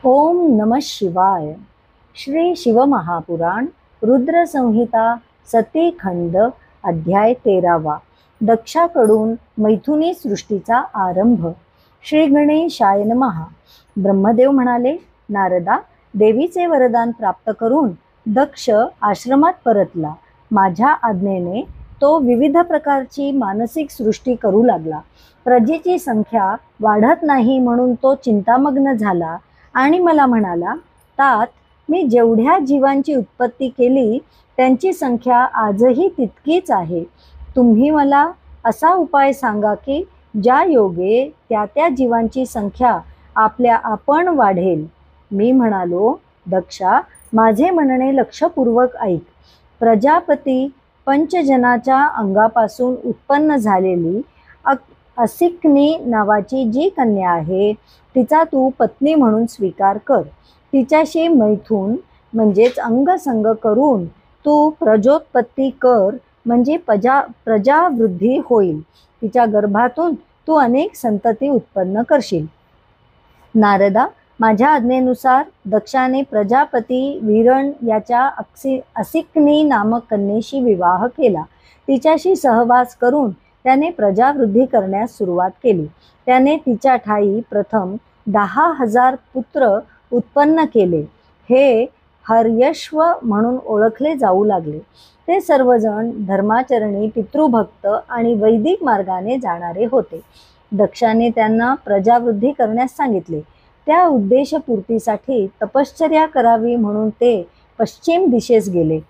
ओम नमः शिवाय. श्री शिवमहापुराण रुद्र संहिता सती खंड अध्याय 13वा. दक्षाकडून मैथुनी सृष्टीचा आरंभ. श्री गणेशाय नमः. ब्रह्मदेव म्हणाले, नारदा, देवीचे वरदान प्राप्त करून दक्ष आश्रमात परतला. माझ्या आज्ञेने तो विविध प्रकारची मानसिक सृष्टी करू लागला. प्रजेची संख्या वाढत नाही म्हणून तो चिंतामग्न झाला आणि मला म्हणाला, तात, मी जेवढ्या जीवांची उत्पत्ती केली त्यांची संख्या आजही तितकीच आहे. तुम्ही मला असा उपाय सांगा की ज्या योगे त्या त्या जीवांची संख्या आपल्या आपण वाढेल. मी म्हणालो, दक्षा, माझे म्हणणे लक्षपूर्वक ऐक. प्रजापती पंचजनाच्या अंगापासून उत्पन्न झालेली असिक्नी नावाची जी कन्या आहे तिचा तू पत्नी म्हणून स्वीकार कर. तिच्याशी मैथून म्हणजेच अंगसंग करून तू प्रजोत्पत्ती कर, म्हणजे प्रजावृद्धी होईल. तिच्या गर्भातून तू अनेक संतती उत्पन्न करशील. नारदा, माझ्या आज्ञेनुसार दक्षाने प्रजापती वीरण याच्या असिक्नी नामक कन्येशी विवाह केला. तिच्याशी सहवास करून त्याने प्रजावृद्धी करण्यास सुरुवात केली. त्याने तिच्या ठायी प्रथम 10,000 पुत्र उत्पन्न केले. हे हर्यश्व म्हणून ओळखले जाऊ लागले. ते सर्वजण धर्माचरणी, पितृभक्त आणि वैदिक मार्गाने जाणारे होते. दक्षाने त्यांना प्रजावृद्धी करण्यास सांगितले. त्या उद्देशपूर्तीसाठी तपश्चर्या करावी म्हणून ते पश्चिम दिशेस गेले.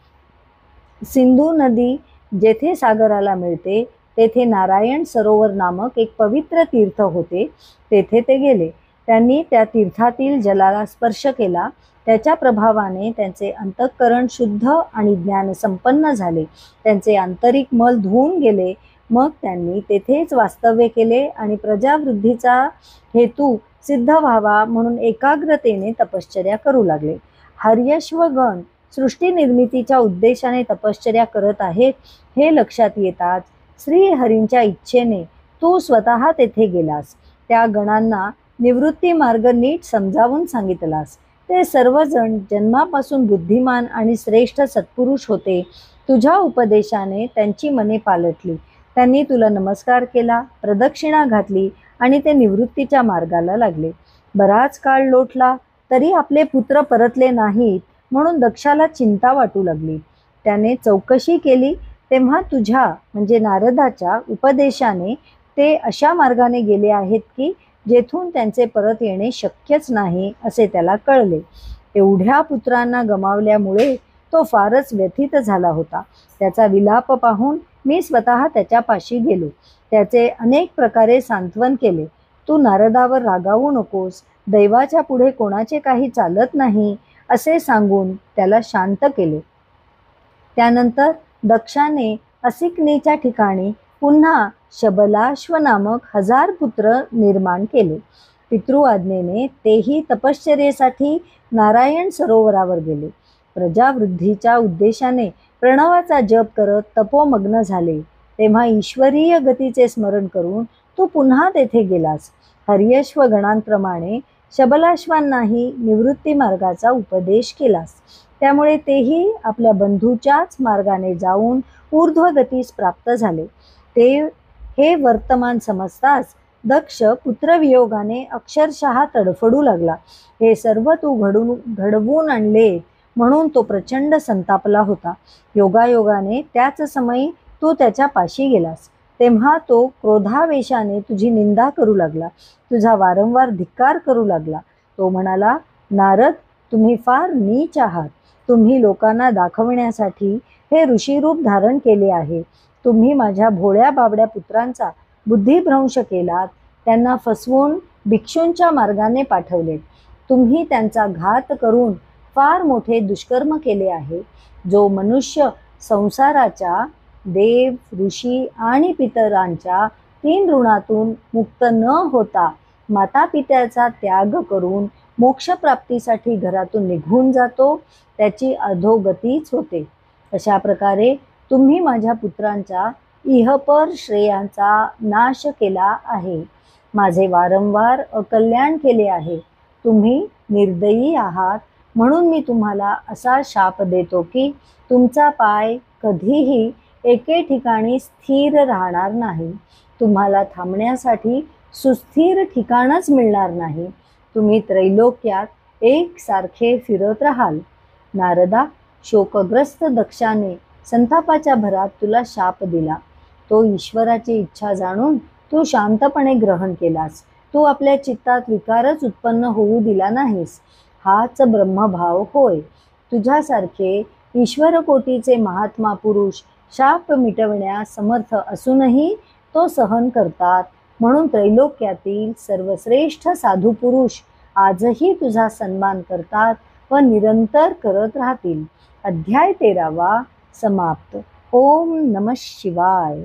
सिंधू नदी जेथे सागराला मिळते तेथे नारायण सरोवर नामक एक पवित्र तीर्थ होते. तेथे ते गेले. त्यांनी त्या तीर्थातील जलाला स्पर्श केला. त्याच्या प्रभावाने त्यांचे अंतःकरण शुद्ध आणि ज्ञान संपन्न झाले. त्यांचे आंतरिक मल धुवून गेले. मग त्यांनी तेथेच वास्तव्य केले आणि प्रजावृद्धीचा हेतू सिद्ध व्हावा म्हणून एकाग्रतेने तपश्चर्या करू लागले. हर्यश्वगण सृष्टी निर्मितीच्या उद्देशाने तपश्चर्या करत आहेत हे लक्षात येताच श्रीहरींच्या इच्छेने तू स्वतः तेथे गेलास. त्या गणांना निवृत्ती मार्ग नीट समजावून सांगितलास. ते सर्वजण जन्मापासून बुद्धिमान आणि श्रेष्ठ सत्पुरुष होते. तुझ्या उपदेशाने त्यांची मने पालटली. त्यांनी तुला नमस्कार केला, प्रदक्षिणा घातली आणि ते निवृत्तीच्या मार्गाला लागले. बराच काळ लोटला तरी आपले पुत्र परतले नाहीत म्हणून दक्षाला चिंता वाटू लागली. त्याने चौकशी केली तेव्हा तुझ्या म्हणजे नारदाच्या उपदेशाने ते अशा मार्गाने गेले आहेत की जेथून त्यांचे परत येणे शक्यच नाही असे त्याला कळले. एवढ्या पुत्रांना गमावल्यामुळे तो फारच व्यथित झाला होता. त्याचा विलाप पाहून मी स्वतः त्याच्यापाशी गेलो. त्याचे अनेक प्रकारे सांत्वन केले. तू नारदावर रागावू नकोस, दैवाच्या पुढे कोणाचे काही चालत नाही असे सांगून त्याला शांत केले. त्यानंतर दक्षाने असिक्नीच्या ठिकाणी पुन्हा शबलाश्व नामक 1000 पुत्र निर्माण केले. पितृआज्ञेने तेही तपश्चर्येसाठी नारायण सरोवरावर गेले. प्रजावृद्धीच्या उद्देशाने प्रणवाचा जप करत तपोमग्न झाले. तेव्हा ईश्वरीय गतीचे स्मरण करून तू पुन्हा तेथे गेलास. हर्यश्व गणांप्रमाणे शबलाश्वांनाही निवृत्ती मार्गाचा उपदेश केलास. त्यामुळे तेही आपल्या बंधूच्याच मार्गाने जाऊन ऊर्ध्वगतीस प्राप्त झाले. ते हे वर्तमान समजताच दक्ष पुत्रवियोगाने अक्षरशः तडफडू लागला. हे सर्व तू घडवून आणले म्हणून तो प्रचंड संतापला होता. योगायोगाने त्याच समयी तू त्याच्या पाशी गेलास. तेव्हा तो क्रोधावेशाने तुझी निंदा करू लागला. तुझा वारंवार धिक्कार करू लागला. तो म्हणाला, नारद, तुम्ही फार नीच आहात. तुम्ही लोकांना दाखवण्यासाठी हे ऋषीरूप धारण केले आहे. तुम्ही माझ्या भोळ्या बाबड्या पुत्रांचा बुद्धिभ्रंश केलात. त्यांना फसवून भिक्षूंच्या मार्गाने पाठवले. तुम्ही त्यांचा घात करून फार मोठे दुष्कर्म केले आहे. जो मनुष्य संसाराच्या देव, ऋषी आणि पितरांच्या 3 ऋणातून मुक्त न होता माता पित्याचा त्याग करून मोक्षप्राप्तीसाठी घरातून निघून जातो त्याची अधोगतीच होते. अशा प्रकारे तुम्ही माझ्या पुत्रांच्या इहपर श्रेयांचा नाश केला आहे. माझे वारंवार अकल्याण केले आहे. तुम्ही निर्दयी आहात, म्हणून मी तुम्हाला असा शाप देतो की तुमचा पाय कधीही एके ठिकाणी स्थिर राहणार नाही. तुम्हाला थांबण्यासाठी सुस्थिर ठिकाणच मिळणार नाही. तुम्ही त्रैलोक्यात एकसारखे फिरत राहाल. नारदा, शोकग्रस्त दक्षाने संतापाच्या भरात तुला शाप दिला. तो ईश्वराची इच्छा जाणून तू शांतपणे ग्रहण केलास. तू आपल्या चित्तात विकारच उत्पन्न होऊ दिला नाहीस. हाच ब्रह्मभाव होय. तुझ्यासारखे ईश्वरकोटीचे महात्मा पुरुष शाप मिटवण्यास समर्थ असूनही तो सहन करतात. म्हणून त्रैलोक्यातील सर्वश्रेष्ठ साधू पुरुष आजही तुझा सन्मान करतात व निरंतर करत राहतील. अध्याय 13 समाप्त. ओम नमः शिवाय.